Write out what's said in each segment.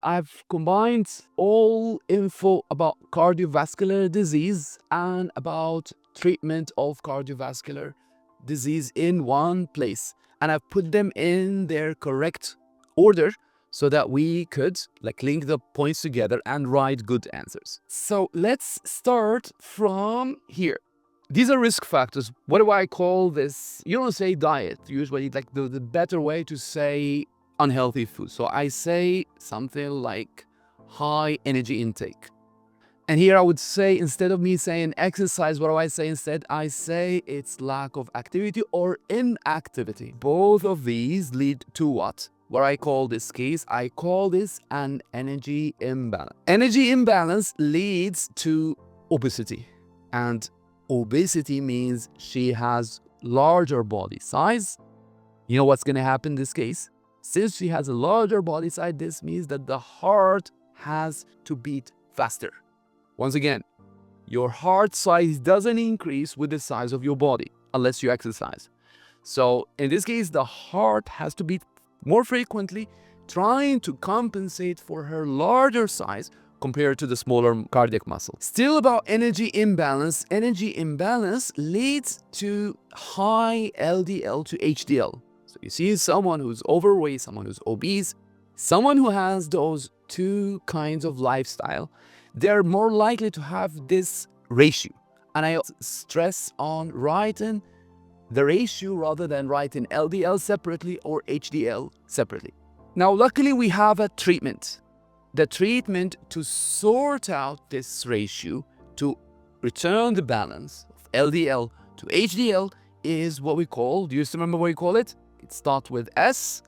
I've combined all info about cardiovascular disease and about treatment of cardiovascular disease in one place. And I've put them in their correct order so that we could link the points together and write good answers. So let's start from here. These are risk factors. What do I call this? You don't say diet. Usually, the better way to say unhealthy food. So I say something like high energy intake. And here I would say, instead of me saying exercise, what do I say instead? I say it's lack of activity or inactivity. Both of these lead to what? What I call this case, I call this an energy imbalance. Energy imbalance leads to obesity. And obesity means she has larger body size. You know what's going to happen in this case? Since she has a larger body size, this means that the heart has to beat faster. Once again, your heart size doesn't increase with the size of your body unless you exercise. So in this case, the heart has to beat more frequently, trying to compensate for her larger size compared to the smaller cardiac muscle. Still about energy imbalance leads to high LDL to HDL. So you see someone who's overweight, someone who's obese, someone who has those two kinds of lifestyle, they're more likely to have this ratio. And I stress on writing the ratio rather than writing LDL separately or HDL separately. Now, luckily, we have a treatment. The treatment to sort out this ratio, to return the balance of LDL to HDL, is what we call, do you still remember what we call it? It starts with S.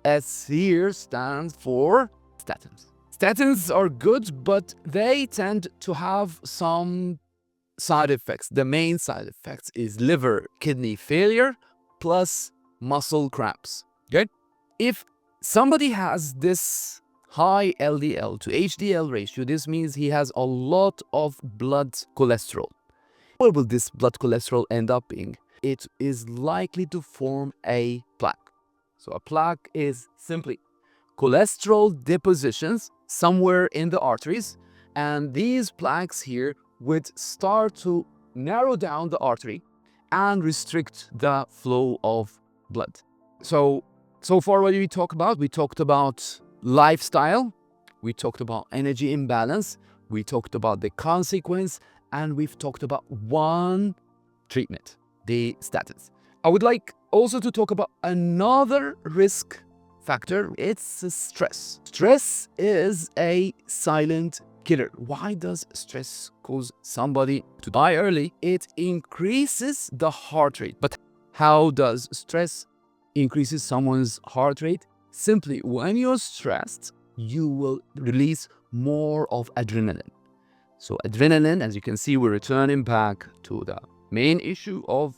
S here stands for statins. Statins are good, but they tend to have some side effects. The main side effects is liver kidney failure plus muscle cramps. Okay? If somebody has this high LDL to HDL ratio, this means he has a lot of blood cholesterol. Where will this blood cholesterol end up being? It is likely to form a plaque. So a plaque is simply cholesterol depositions somewhere in the arteries, and these plaques here would start to narrow down the artery and restrict the flow of blood. So far what did we talk about? We talked about lifestyle, we talked about energy imbalance, we talked about the consequence, and we've talked about one treatment, the statins. I would like also to talk about another risk factor. It's stress. Stress is a silent killer. Why does stress cause somebody to die early? It increases the heart rate. But how does stress increases someone's heart rate? Simply, when you're stressed, you will release more of adrenaline. So adrenaline, as you can see, we're returning back to the main issue of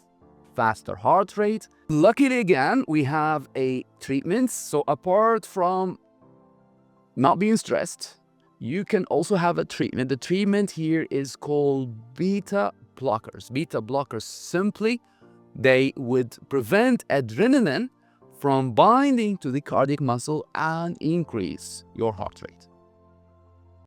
faster heart rate. Luckily, again, we have a treatment. So apart from not being stressed, you can also have a treatment. The treatment here is called beta blockers. Beta blockers, simply, they would prevent adrenaline from binding to the cardiac muscle and increase your heart rate.